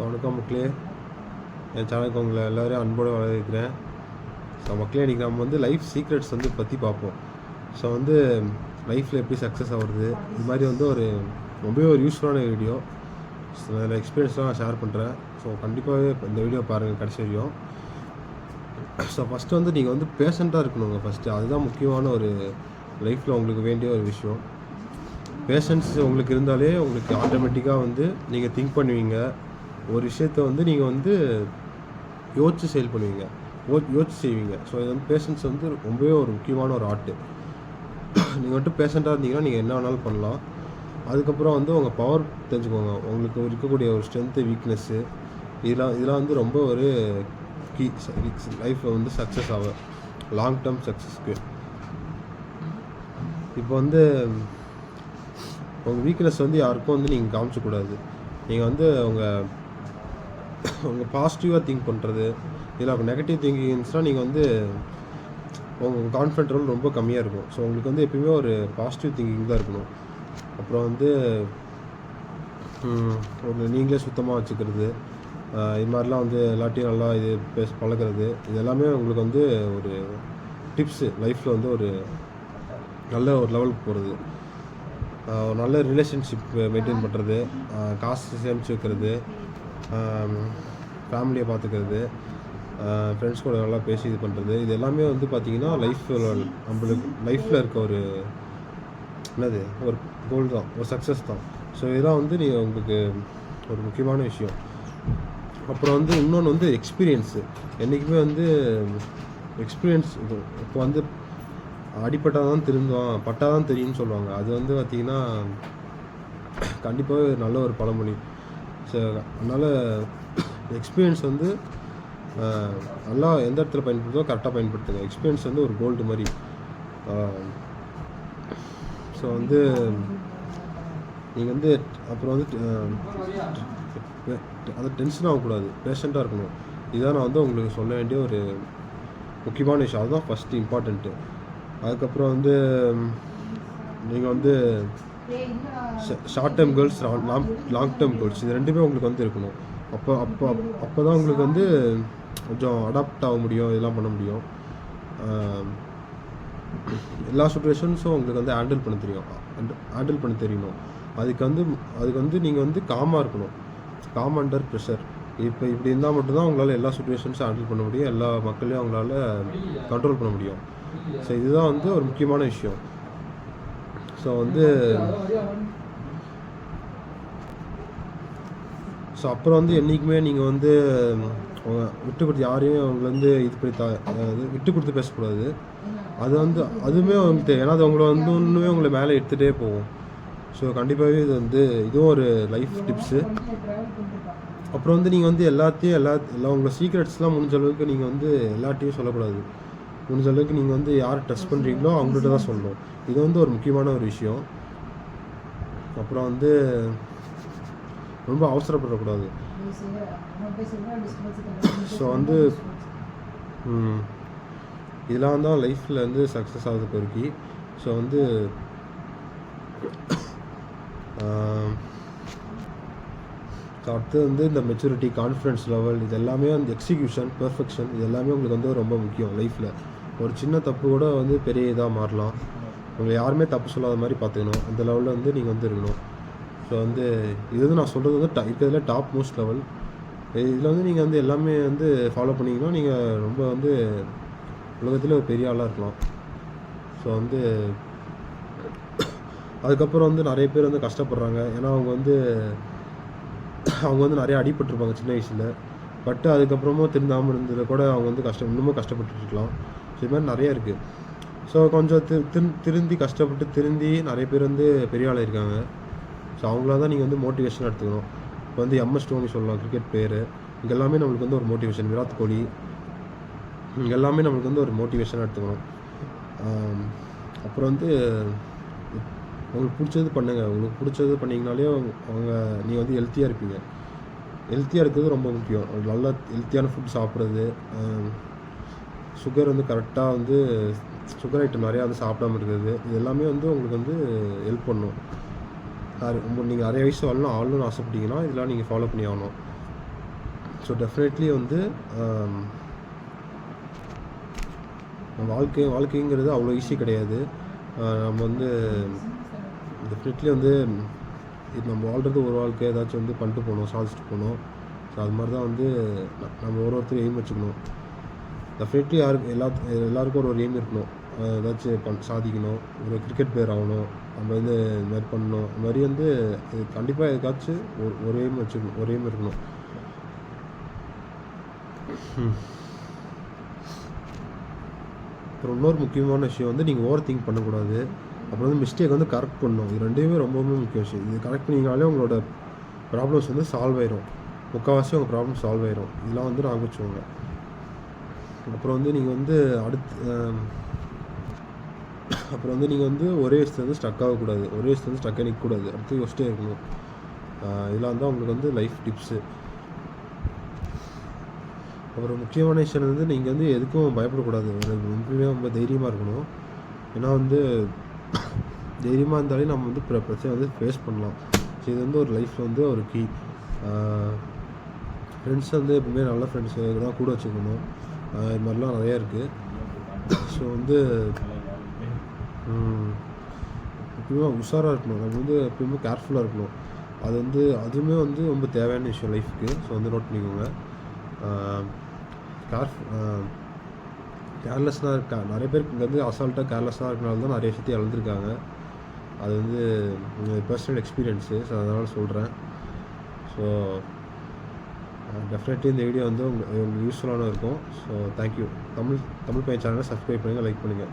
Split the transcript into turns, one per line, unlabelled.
வணக்கம் மக்களே, என் சேனலுக்கு உங்களை எல்லோரையும் அன்போடு வரவேற்கிறேன். ஸோ மக்களே, இன்றைக்கி நம்ம வந்து லைஃப் சீக்ரெட்ஸ் வந்து பற்றி பார்ப்போம். ஸோ வந்து லைஃப்பில் எப்படி சக்ஸஸ் ஆகுறது, இது மாதிரி வந்து ரொம்பவே ஒரு யூஸ்ஃபுல்லான வீடியோ. ஸோ அதில் எக்ஸ்பீரியன்ஸ்லாம் நான் ஷேர் பண்ணுறேன். ஸோ கண்டிப்பாகவே இந்த வீடியோ பாருங்கள் கடைசி வரையும். ஸோ ஃபஸ்ட்டு வந்து நீங்கள் வந்து பேஷண்ட்டாக இருக்கணுங்க. ஃபஸ்ட்டு அதுதான் முக்கியமான ஒரு லைஃப்பில் உங்களுக்கு வேண்டிய ஒரு விஷயம். பேஷன்ஸ் உங்களுக்கு இருந்தாலே உங்களுக்கு ஆட்டோமேட்டிக்காக வந்து நீங்கள் திங்க் பண்ணுவீங்க. ஒரு விஷயத்த வந்து நீங்கள் வந்து யோசித்து செயல் பண்ணுவீங்க, யோசித்து செய்வீங்க. ஸோ இது வந்து பேஷன்ஸ் வந்து ரொம்பவே ஒரு முக்கியமான ஒரு ஆர்ட்டு. நீங்கள் வந்துட்டு பேஷண்ட்டாக இருந்தீங்கன்னா நீங்கள் என்ன வேணாலும் பண்ணலாம். அதுக்கப்புறம் வந்து உங்கள் பவர் தெரிஞ்சுக்கோங்க. உங்களுக்கு இருக்கக்கூடிய ஒரு ஸ்ட்ரென்த்து, வீக்னஸ்ஸு, இதெல்லாம் வந்து ரொம்ப ஒரு கீ லைஃப்பில் வந்து சக்ஸஸ் ஆகும், லாங் டேர்ம் சக்ஸஸ்க்கு. இப்போ வந்து உங்கள் வீக்னஸ் வந்து யாருக்கும் வந்து நீங்கள் காமிச்சக்கூடாது. நீங்கள் வந்து உங்கள் பாசிட்டிவாக திங்க் பண்ணுறது, இதில் அவங்க நெகட்டிவ் திங்கிங் இருந்துச்சுன்னா நீங்கள் வந்து உங்கள் கான்ஃபிடென்ட் லெவல் ரொம்ப கம்மியாக இருக்கும். ஸோ உங்களுக்கு வந்து எப்பயுமே ஒரு பாசிட்டிவ் திங்கிங் தான் இருக்கணும். அப்புறம் வந்து நீங்களே சுத்தமாக வச்சுக்கிறது, இது மாதிரிலாம் வந்து எல்லாத்தையும் நல்லா இது பழகிறது, இது எல்லாமே உங்களுக்கு வந்து ஒரு டிப்ஸு. லைஃப்பில் வந்து ஒரு நல்ல ஒரு லெவலுக்கு போகிறது, ஒரு நல்ல ரிலேஷன்ஷிப் மெயின்டைன் பண்ணுறது, காசு சேமித்து வைக்கிறது, ஃபேமிலியை பார்த்துக்கிறது, ஃப்ரெண்ட்ஸ் கூட நல்லா பேசி இது பண்ணுறது, இது எல்லாமே வந்து பார்த்திங்கன்னா நம்மளுக்கு லைஃப்பில் இருக்க ஒரு ஒரு கோல் தான், ஒரு சக்ஸஸ் தான். ஸோ இதெல்லாம் வந்து உங்களுக்கு ஒரு முக்கியமான விஷயம். அப்புறம் வந்து இன்னொன்று வந்து எக்ஸ்பீரியன்ஸு. என்றைக்குமே வந்து எக்ஸ்பீரியன்ஸ். இப்போ வந்து அடிப்பட்டால் தான் திருந்துவான், பட்டால் தான் தெரியும்னு சொல்லுவாங்க. அது வந்து பார்த்திங்கன்னா கண்டிப்பாகவே நல்ல ஒரு பழமொழி. ஸோ அதனால் எக்ஸ்பீரியன்ஸ் வந்து நல்லா எந்த இடத்துல பயன்படுத்தோ கரெக்டாக பயன்படுத்துங்க. எக்ஸ்பீரியன்ஸ் வந்து ஒரு கோல்டு மாதிரி. ஸோ வந்து நீங்கள் வந்து அப்புறம் வந்து அது டென்ஷன் ஆகக்கூடாது, பேஷண்ட்டாக இருக்கணும். இதுதான் நான் வந்து உங்களுக்கு சொல்ல வேண்டிய ஒரு முக்கியமான விஷயம். அதுதான் ஃபஸ்ட்டு இம்பார்ட்டண்ட்டு. அதுக்கப்புறம் வந்து நீங்கள் வந்து short term goals, long term goals, இது ரெண்டுமே உங்களுக்கு வந்து இருக்கணும். அப்போ தான் உங்களுக்கு வந்து கொஞ்சம் அடாப்ட் ஆக முடியும், இதெல்லாம் பண்ண முடியும். எல்லா சுச்சுவேஷன்ஸும் உங்களுக்கு வந்து ஹேண்டில் பண்ண தெரியணும். அதுக்கு வந்து நீங்கள் வந்து காமாக இருக்கணும், காம் அண்டர் ப்ரெஷர். இப்போ இப்படி இருந்தால் மட்டும்தான் உங்களால் எல்லா சுச்சுவேஷன்ஸும் ஹேண்டில் பண்ண முடியும், எல்லா மக்களையும் அவங்களால கண்ட்ரோல் பண்ண முடியும். ஸோ இதுதான் வந்து ஒரு முக்கியமான விஷயம். ஸோ வந்து அப்புறம் வந்து என்றைக்குமே நீங்கள் வந்து விட்டு கொடுத்து யாரையும் அவங்கள வந்து விட்டு கொடுத்து பேசக்கூடாது. அதுவுமே அவங்களுக்கு, ஏன்னா அது அவங்கள வந்து ஒன்றுமே உங்களை மேலே எடுத்துகிட்டே போகும். ஸோ கண்டிப்பாகவே இது வந்து இதுவும் ஒரு லைஃப் டிப்ஸு. அப்புறம் வந்து நீங்கள் வந்து எல்லா உங்களை சீக்ரெட்ஸ்லாம் முடிஞ்ச அளவுக்கு நீங்கள் வந்து எல்லாத்தையும் சொல்லக்கூடாது. முடிஞ்ச அளவுக்கு நீங்கள் வந்து யார் ட்ரஸ்ட் பண்ணுறீங்களோ அவங்கள்ட்ட தான் சொல்லணும். இது வந்து ஒரு முக்கியமான ஒரு விஷயம். அப்புறம் வந்து ரொம்ப அவசரப்படக்கூடாது. ஸோ வந்து இதெல்லாம் தான் லைஃப்பில் வந்து சக்ஸஸ் ஆகுது பொறுக்கி. ஸோ வந்து அடுத்து வந்து இந்த மெச்சூரிட்டி, கான்ஃபிடன்ஸ் லெவல், இது எல்லாமே வந்து எக்ஸிக்யூஷன், பெர்ஃபெக்ஷன், இது எல்லாமே உங்களுக்கு வந்து ரொம்ப முக்கியம் லைஃப்பில். ஒரு சின்ன தப்பு கூட வந்து பெரிய இதாக மாறலாம். உங்களை யாருமே தப்பு சொல்லாத மாதிரி பார்த்துக்கணும், அந்த லெவலில் வந்து நீங்கள் வந்து இருக்கணும். ஸோ வந்து இது வந்து நான் சொல்கிறது வந்து இருக்கிறதுல டாப் மோஸ்ட் லெவல். இதில் வந்து நீங்கள் வந்து எல்லாமே வந்து ஃபாலோ பண்ணிங்கன்னா நீங்கள் ரொம்ப வந்து உலகத்தில் ஒரு பெரிய ஆளாக இருக்கலாம். ஸோ வந்து அதுக்கப்புறம் வந்து நிறைய பேர் வந்து கஷ்டப்படுறாங்க. ஏன்னா அவங்க வந்து நிறைய அடிபட்டிருப்பாங்க சின்ன வயசில். பட்டு அதுக்கப்புறமும் திருந்தாமல் இருந்ததில் கூட அவங்க வந்து இன்னமும் கஷ்டப்பட்டுருக்கலாம். ஸோ இது மாதிரி நிறைய இருக்குது. ஸோ கொஞ்சம் திருந்தி நிறைய பேர் வந்து பெரிய ஆளாக இருக்காங்க. ஸோ அவங்கள தான் நீங்கள் வந்து மோட்டிவேஷனாக எடுத்துக்கணும். இப்போ வந்து MS தோனி சொல்லலாம், கிரிக்கெட் பிளேயரு. இங்கே எல்லாமே நம்மளுக்கு வந்து ஒரு மோட்டிவேஷன். விராட் கோலி, இங்கே எல்லாமே நம்மளுக்கு வந்து ஒரு மோட்டிவேஷனாக எடுத்துக்கணும். அப்புறம் வந்து உங்களுக்கு பிடிச்சது பண்ணுங்கள். உங்களுக்கு பிடிச்சது பண்ணிங்கனாலே நீங்கள் வந்து ஹெல்த்தியாக இருப்பீங்க. ஹெல்த்தியாக இருக்கிறது ரொம்ப முக்கியம். நல்லா ஹெல்த்தியான ஃபுட் சாப்பிட்றது, சுகர் வந்து கரெக்டாக வந்து சுகர் ஐட்டம் நிறையா வந்து சாப்பிடாமல் இருக்கிறது, இது எல்லாமே வந்து உங்களுக்கு வந்து ஹெல்ப் பண்ணும். நீங்கள் நிறைய வயசு ஆளணும்னு ஆசைப்பட்டீங்கன்னா இதெல்லாம் நீங்கள் ஃபாலோ பண்ணி ஆகணும். ஸோ டெஃபினெட்லி வந்து வாழ்க்கைங்கிறது அவ்வளோ ஈஸி கிடையாது. நம்ம வந்து டெஃபினெட்லி வந்து இது நம்ம வாழ்கிறது ஒரு வாழ்க்கை, ஏதாச்சும் வந்து பண்ணிட்டு போகணும், சாதிச்சுட்டு போகணும். ஸோ அது மாதிரி தான் வந்து நம்ம ஒருத்தரும் எய்ம் வச்சுக்கணும். டெஃபினெட்லி எல்லாருக்கும் ஒரு எய்ம் இருக்கணும். ஏதாச்சும் சாதிக்கணும், ஒரு கிரிக்கெட் பிளேயர் ஆகணும், நம்ம வந்து இது மாதிரி பண்ணணும். இது மாதிரி வந்து இது கண்டிப்பாக எதுக்காச்சும் ஒரு எய்ம் வச்சுக்கணும், ஒரு எய்ம் இருக்கணும். அப்புறம் இன்னொரு முக்கியமான விஷயம் வந்து நீங்கள் ஓவர் திங்க் பண்ணக்கூடாது. அப்புறம் வந்து மிஸ்டேக் வந்து கரெக்ட் பண்ணணும். இது ரெண்டுமே ரொம்பவுமே முக்கிய விஷயம். இது கரெக்ட் பண்ணிங்கனாலே உங்களோட ப்ராப்ளம்ஸ் வந்து சால்வ் ஆயிரும். முக்கால்வாசி உங்கள் ப்ராப்ளம் சால்வ் ஆயிரும். இதெல்லாம் வந்து நான் வச்சுக்கோங்க. அப்புறம் வந்து நீங்கள் வந்து அப்புறம் வந்து நீங்கள் வந்து ஒரே விஷயத்துல வந்து ஸ்டக் ஆகக்கூடாது. ஒரே விஷயத்துல வந்து ஸ்டக்காக நிற்கக்கூடாது. அடுத்து யோசிச்சிட்டே இருக்கணும். இதெல்லாம் தான் உங்களுக்கு வந்து லைஃப் டிப்ஸு. அப்புறம் முக்கியமான விஷயம் வந்து நீங்கள் வந்து எதுக்கும் பயப்படக்கூடாது. உண்மையிலே ரொம்ப தைரியமாக இருக்கணும். ஏன்னா வந்து தைரியமாக இருந்தாலே நம்ம வந்து பிரச்சனை வந்து ஃபேஸ் பண்ணலாம். ஸோ இது வந்து ஒரு லைஃப்பில் வந்து ஒரு கீ. ஃப்ரெண்ட்ஸ் வந்து எப்பவுமே நல்ல ஃப்ரெண்ட்ஸு தான் கூட வச்சுக்கணும். இது மாதிரிலாம் நிறையா இருக்குது. ஸோ வந்து எப்பயுமே உஷாராக இருக்கணும். நம்ம வந்து எப்பயுமே கேர்ஃபுல்லாக இருக்கணும். அது வந்து அதுவுமே வந்து ரொம்ப தேவையான விஷயம் லைஃப்க்கு. ஸோ வந்து நோட் பண்ணிக்கோங்க. கேர்லெஸ்ஸாக இருக்கா நிறைய பேருக்கு இங்கே வந்து அசால்ட்டாக கேர்லெஸ்ஸாக இருக்கனால தான் நிறைய விஷயத்தை இழந்திருக்காங்க. அது வந்து பர்சனல் எக்ஸ்பீரியன்ஸு. ஸோ அதனால் சொல்கிறேன். ஸோ டெஃபினெட்லி இந்த வீடியோ வந்து உங்களுக்கு யூஸ்ஃபுல்லான இருக்கும். So thank you. தமிழ் பையன் சேனலை சப்ஸ்கிரைப் பண்ணுங்கள், லைக் பண்ணுங்கள்.